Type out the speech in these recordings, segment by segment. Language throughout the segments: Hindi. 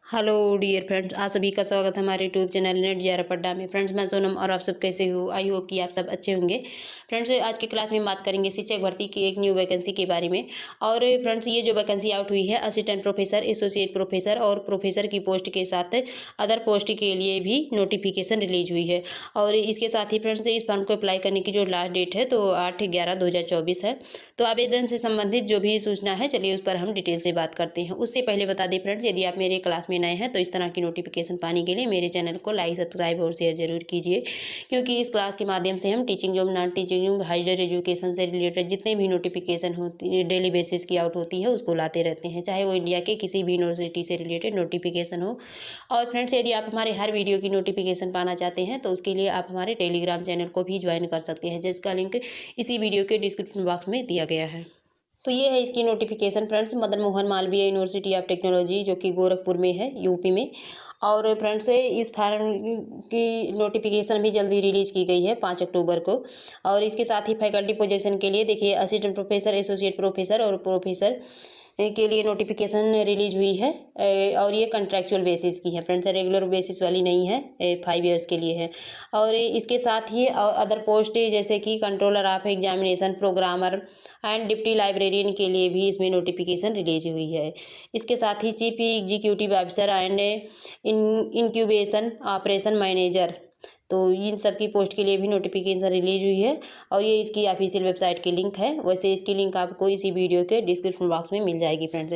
हेलो डियर फ्रेंड्स, आप सभी का स्वागत है हमारे यूट्यूब चैनल नेट जी पड्डा में। फ्रेंड्स, मैं सोनम और आप सब कैसे हो? आई होप कि आप सब अच्छे होंगे। फ्रेंड्स, आज की क्लास में बात करेंगे शिक्षक भर्ती की एक न्यू वैकेंसी के बारे में। और फ्रेंड्स, ये जो वैकेंसी आउट हुई है असिस्टेंट प्रोफेसर, एसोसिएट प्रोफेसर और प्रोफेसर की पोस्ट के साथ अदर पोस्ट के लिए भी नोटिफिकेशन रिलीज हुई है। और इसके साथ ही फ्रेंड्स, इस फॉर्म को अप्लाई करने की जो लास्ट डेट है तो 8/11/2024 है। तो आवेदन से संबंधित जो भी सूचना है, चलिए उस पर हम डिटेल से बात करते हैं। उससे पहले बता दें फ्रेंड्स, यदि आप मेरे क्लास में नए हैं तो इस तरह की नोटिफिकेशन पाने के लिए मेरे चैनल को लाइक, सब्सक्राइब और शेयर जरूर कीजिए, क्योंकि इस क्लास के माध्यम से हम teaching job, non teaching job, higher education से रिलेटेड जितने भी नोटिफिकेशन होती है डेली बेसिस की आउट होती है उसको लाते रहते हैं, चाहे वो इंडिया के किसी भी यूनिवर्सिटी से रिलेटेड नोटिफिकेशन हो। और फ्रेंड्स, यदि आप हमारे हर वीडियो की नोटिफिकेशन पाना चाहते हैं तो उसके लिए आप हमारे टेलीग्राम चैनल को भी ज्वाइन कर सकते हैं, जिसका लिंक इसी वीडियो के डिस्क्रिप्शन बॉक्स में दिया गया है। तो ये है इसकी notification friends, Madan Mohan Malviya university of technology, जो कि गोरखपुर में है, यूपी में। और फ्रेंड्स, इस फार्म की नोटिफिकेशन भी जल्दी रिलीज की गई है 5 अक्टूबर को। और इसके साथ ही फैकल्टी पोजीशन के लिए देखिए असिस्टेंट प्रोफेसर, एसोसिएट प्रोफेसर और प्रोफेसर के लिए नोटिफिकेशन रिलीज हुई है। और ये कॉन्ट्रैक्चुअल बेसिस की है फ्रेंड्स, रेगुलर बेसिस वाली नहीं है, 5 ईयर्स के लिए है। और इसके साथ ही अदर पोस्ट जैसे कि controller of examination, programmer and deputy librarian के लिए भी इसमें नोटिफिकेशन रिलीज हुई है। इसके साथ ही chief executive officer and incubation operation manager, तो इन सब की पोस्ट के लिए भी नोटिफिकेशन रिलीज हुई है। और ये इसकी ऑफिशियल वेबसाइट की लिंक है, वैसे इसकी लिंक आपको इसी वीडियो के डिस्क्रिप्शन बॉक्स में मिल जाएगी फ्रेंड्स।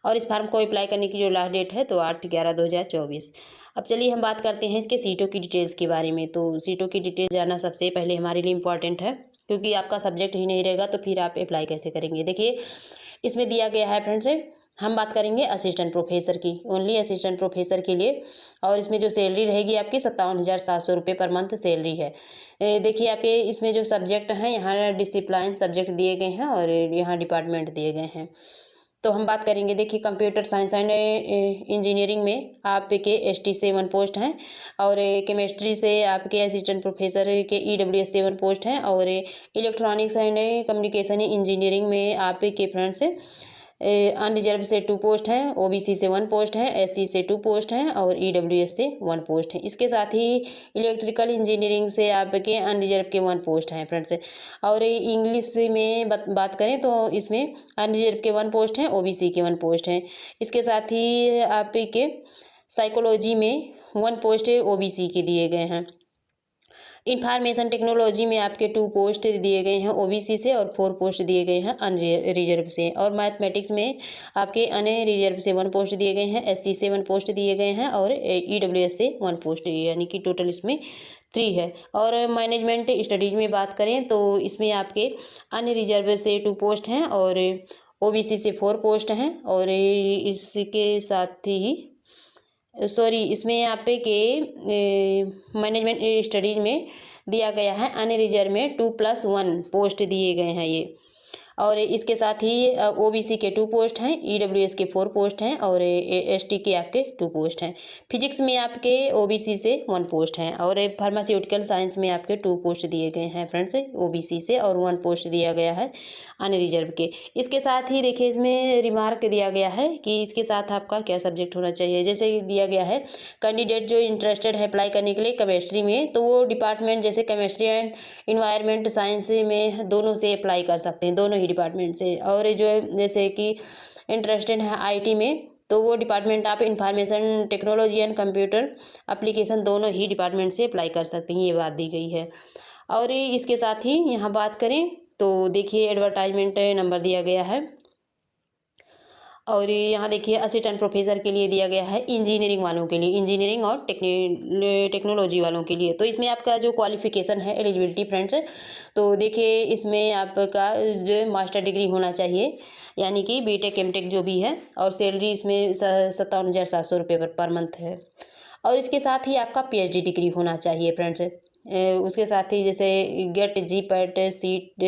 और इस फॉर्म को अप्लाई करने की जो लास्ट डेट है तो 8/11/2024। अब चलिए हम बात करते हैं इसके सीटों की डिटेल्स के बारे में। तो सीटों की डिटेल जानना सबसे पहले हमारे लिए इम्पॉर्टेंट है, क्योंकि आपका सब्जेक्ट ही नहीं रहेगा तो फिर आप अप्लाई कैसे करेंगे। देखिए इसमें दिया गया है फ्रेंड्स, हम बात करेंगे असिस्टेंट प्रोफेसर की, ओनली असिस्टेंट प्रोफेसर के लिए। और इसमें जो सैलरी रहेगी आपकी 57,700 रुपये पर मंथ सैलरी है। देखिए आपके इसमें जो सब्जेक्ट हैं, यहाँ डिसिप्लिन सब्जेक्ट दिए गए हैं और यहाँ डिपार्टमेंट दिए गए हैं। तो हम बात करेंगे, देखिए कंप्यूटर साइंस एंड इंजीनियरिंग में आपके ST से 1 पोस्ट हैं। और केमिस्ट्री से आपके असिस्टेंट प्रोफेसर के EWS से 1 पोस्ट हैं। और इलेक्ट्रॉनिक्स एंड कम्युनिकेशन इंजीनियरिंग में आपके फ्रेंड्स अनरिजर्व से 2 पोस्ट हैं, OBC से 1 पोस्ट है, SC से 2 पोस्ट हैं और EWS से 1 पोस्ट है। इसके साथ ही इलेक्ट्रिकल इंजीनियरिंग से आपके अनरिजर्व के 1 पोस्ट हैं फ्रेंड्स। और इंग्लिश में बात करें तो इसमें अनरिजर्व के 1 पोस्ट हैं, OBC के 1 पोस्ट हैं। इसके साथ ही आपके साइकोलॉजी में 1 पोस्ट OBC के दिए गए हैं। इंफॉर्मेशन टेक्नोलॉजी में आपके 2 पोस्ट दिए गए हैं OBC से और 4 पोस्ट दिए गए हैं अनरिजर्व से। और मैथमेटिक्स में आपके अनरिजर्व से 1 पोस्ट दिए गए हैं, SC से 1 पोस्ट दिए गए हैं और EWS से 1 पोस्ट, यानी कि टोटल इसमें 3 है। और मैनेजमेंट स्टडीज में बात करें तो इसमें आपके अनरिजर्व से 2 पोस्ट हैं और OBC से 4 पोस्ट हैं। और इसके साथ ही इसमें यहाँ पे के मैनेजमेंट स्टडीज में दिया गया है अनरिजर्व में 2+1 पोस्ट दिए गए हैं ये। और इसके साथ ही OBC के 2 पोस्ट हैं, EWS के 4 पोस्ट हैं और ST के आपके 2 पोस्ट हैं। फिजिक्स में आपके OBC से 1 पोस्ट हैं। और फार्मास्यूटिकल साइंस में आपके 2 पोस्ट दिए गए हैं फ्रेंड्स OBC से और 1 पोस्ट दिया गया है अनरिजर्व के। इसके साथ ही देखिए इसमें रिमार्क दिया गया है कि इसके साथ आपका क्या सब्जेक्ट होना चाहिए। जैसे दिया गया है कैंडिडेट जो इंटरेस्टेड है अप्लाई करने के लिए केमिस्ट्री में, तो वो डिपार्टमेंट जैसे केमिस्ट्री एंड इन्वायरमेंट साइंस में दोनों से अप्लाई कर सकते हैं, दोनों डिपार्टमेंट से। और जो है जैसे कि इंटरेस्टेड है IT में, तो वो डिपार्टमेंट आप information technology and computer application दोनों ही डिपार्टमेंट से अप्लाई कर सकते हैं, ये बात दी गई है। और इसके साथ ही यहाँ बात करें तो देखिए एडवर्टाइजमेंट नंबर दिया गया है। और यहाँ देखिए असिस्टेंट प्रोफेसर के लिए दिया गया है इंजीनियरिंग वालों के लिए, इंजीनियरिंग और टेक्नोलॉजी वालों के लिए। तो इसमें आपका जो क्वालिफिकेशन है एलिजिबिलिटी फ्रेंड्स, तो देखिए इसमें आपका जो मास्टर डिग्री होना चाहिए, यानी कि BTech MTech जो भी है। और सैलरी इसमें 57,700 रुपये पर मंथ है। और इसके साथ ही आपका PhD डिग्री होना चाहिए फ्रेंड्स। उसके साथ ही जैसे गेट GPAT सीट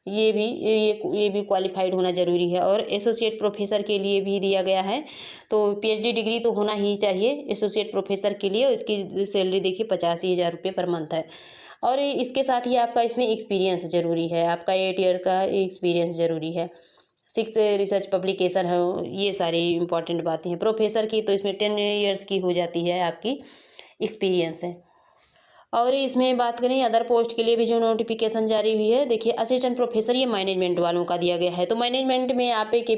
ये भी क्वालिफाइड होना ज़रूरी है। और एसोसिएट प्रोफेसर के लिए भी दिया गया है, तो PhD डिग्री तो होना ही चाहिए एसोसिएट प्रोफेसर के लिए। इसकी सैलरी देखिए 85,000 रुपये पर मंथ है। और इसके साथ ही आपका इसमें एक्सपीरियंस ज़रूरी है, आपका 8 ईयर का एक्सपीरियंस ज़रूरी है। 6 रिसर्च पब्लिकेशन है, ये सारी इंपॉर्टेंट बातें हैं। प्रोफेसर की तो इसमें 10 ईयर्स की हो जाती है आपकी एक्सपीरियंस है। और इसमें बात करें अदर पोस्ट के लिए भी जो नोटिफिकेशन जारी हुई है, देखिए असिस्टेंट प्रोफेसर ये मैनेजमेंट वालों का दिया गया है। तो मैनेजमेंट में आप के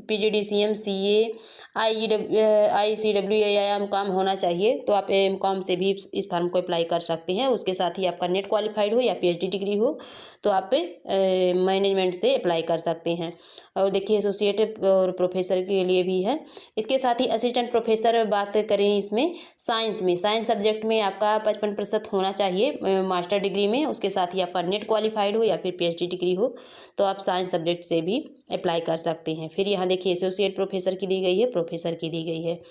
PGDCM CA ICWA एम.कॉम होना चाहिए, तो आप एम.कॉम से भी इस फॉर्म को अप्लाई कर सकते हैं। उसके साथ ही आपका नेट क्वालिफाइड हो या PhD डिग्री हो तो आप मैनेजमेंट से अप्लाई कर सकते हैं। और देखिए एसोसिएट और प्रोफेसर के लिए भी है। इसके साथ ही असिस्टेंट प्रोफेसर बात करें इसमें साइंस सब्जेक्ट में आपका 55% होना चाहिए मास्टर डिग्री में। उसके साथ ही आपका नेट क्वालिफाइड हो या फिर PhD डिग्री हो तो आप साइंस सब्जेक्ट से भी अप्लाई कर सकते हैं। फिर यहाँ देखिए एसोसिएट प्रोफेसर की दी गई है, प्रोफेसर की दी गई है।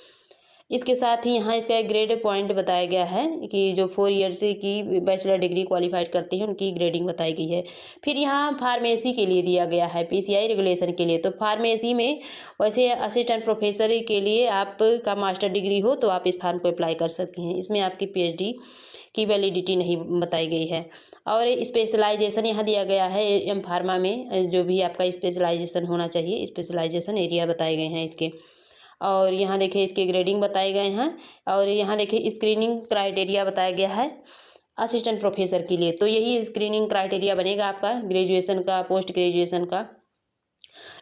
इसके साथ ही यहाँ इसका एक ग्रेड पॉइंट बताया गया है कि जो 4 ईयर्स की बैचलर डिग्री क्वालिफाइड करते हैं उनकी ग्रेडिंग बताई गई है। फिर यहाँ फार्मेसी के लिए दिया गया है PCI रेगुलेशन के लिए। तो फार्मेसी में वैसे असिस्टेंट प्रोफेसर के लिए आपका मास्टर डिग्री हो तो आप इस फॉर्म को अप्लाई कर सकते हैं। इसमें आपकी PhD की वैलिडिटी नहीं बताई गई है। और स्पेशलाइजेशन यहाँ दिया गया है एम फार्मा में, जो भी आपका स्पेशलाइजेशन होना चाहिए, स्पेशलाइजेशन एरिया बताए गए हैं इसके। और यहाँ देखिए इसके ग्रेडिंग बताए गए हैं। और यहाँ देखिए स्क्रीनिंग क्राइटेरिया बताया गया है असिस्टेंट प्रोफेसर के लिए। तो यही स्क्रीनिंग क्राइटेरिया बनेगा आपका ग्रेजुएशन का, पोस्ट ग्रेजुएशन का।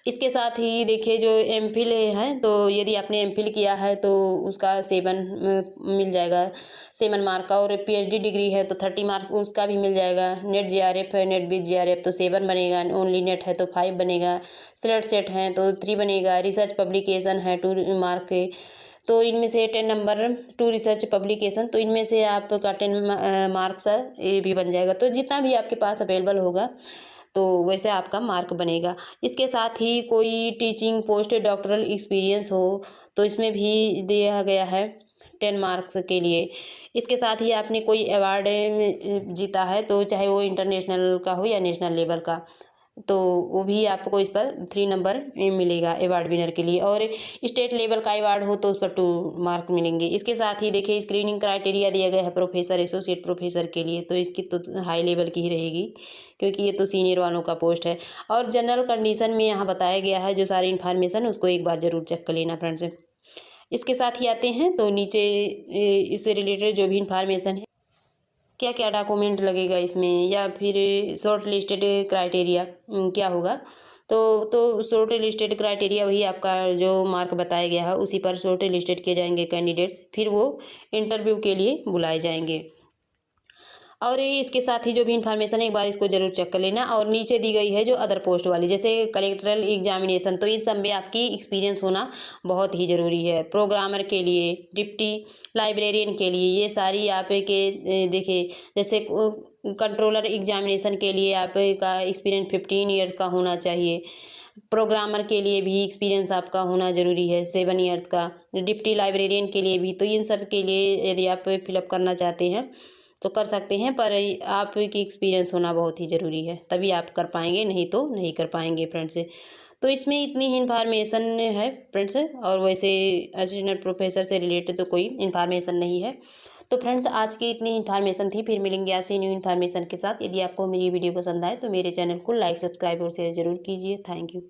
इसके साथ ही देखिए जो MPhil है, तो यदि आपने MPhil किया है तो उसका 7 मिल जाएगा, 7 मार्क का। और PhD डिग्री है तो 30 मार्क उसका भी मिल जाएगा। नेट JRF है, नेट विद JRF तो 7 बनेगा। ओनली नेट है तो 5 बनेगा। सेट है तो 3 बनेगा। रिसर्च पब्लिकेशन है 2 मार्क के, तो इनमें से 10 नंबर 2 रिसर्च पब्लिकेशन, तो इनमें से आपका 10 मार्क्स ये भी बन जाएगा। तो जितना भी आपके पास अवेलेबल होगा तो वैसे आपका मार्क बनेगा। इसके साथ ही कोई टीचिंग पोस्ट डॉक्टरल एक्सपीरियंस हो तो इसमें भी दिया गया है 10 मार्क्स के लिए। इसके साथ ही आपने कोई अवार्ड जीता है तो चाहे वो इंटरनेशनल का हो या नेशनल लेवल का, तो वो भी आपको इस पर 3 नंबर मिलेगा अवार्ड विनर के लिए। और स्टेट लेवल का अवार्ड हो तो उस पर 2 मार्क मिलेंगे। इसके साथ ही देखिए स्क्रीनिंग क्राइटेरिया दिया गया है प्रोफेसर एसोसिएट प्रोफेसर के लिए, तो इसकी तो हाई लेवल की ही रहेगी क्योंकि ये तो सीनियर वालों का पोस्ट है। और जनरल कंडीशन में यहाँ बताया गया है जो सारी इन्फॉर्मेशन, उसको एक बार ज़रूर चेक कर लेना फ्रेंड्स। इसके साथ ही आते हैं तो नीचे इससे रिलेटेड जो भी इन्फॉर्मेशन है, क्या क्या डॉक्यूमेंट लगेगा इसमें, या फिर शॉर्ट लिस्टेड क्राइटेरिया क्या होगा। तो शॉर्ट लिस्टेड क्राइटेरिया वही आपका जो मार्क बताया गया है उसी पर शॉर्ट लिस्टेड किए जाएंगे कैंडिडेट्स, फिर वो इंटरव्यू के लिए बुलाए जाएंगे। और इसके साथ ही जो भी इन्फॉर्मेशन है एक बार इसको जरूर चेक कर लेना। और नीचे दी गई है जो अदर पोस्ट वाली, जैसे कलेक्टरल एग्जामिनेशन, तो इस सब में आपकी एक्सपीरियंस होना बहुत ही ज़रूरी है। प्रोग्रामर के लिए, डिप्टी लाइब्रेरियन के लिए, ये सारी आपके देखिए जैसे कंट्रोलर एग्जामिनेशन के लिए आपका एक्सपीरियंस 15 ईयर्स का होना चाहिए। प्रोग्रामर के लिए भी एक्सपीरियंस आपका होना ज़रूरी है 7 ईयर्स का। डिप्टी लाइब्रेरियन के लिए भी। तो इन सब के लिए यदि आप फिलअप करना चाहते हैं तो कर सकते हैं, पर आपकी एक्सपीरियंस होना बहुत ही ज़रूरी है, तभी आप कर पाएंगे, नहीं तो नहीं कर पाएंगे फ्रेंड्स। तो इसमें इतनी ही इन्फॉर्मेशन है फ्रेंड्स। और वैसे असिस्टेंट प्रोफेसर से रिलेटेड तो कोई इन्फॉर्मेशन नहीं है। तो फ्रेंड्स आज की इतनी इन्फॉर्मेशन थी, फिर मिलेंगे आपसे न्यू इन्फॉर्मेशन के साथ। यदि आपको मेरी वीडियो पसंद आए तो मेरे चैनल को लाइक, सब्सक्राइब और शेयर जरूर कीजिए। Thank you.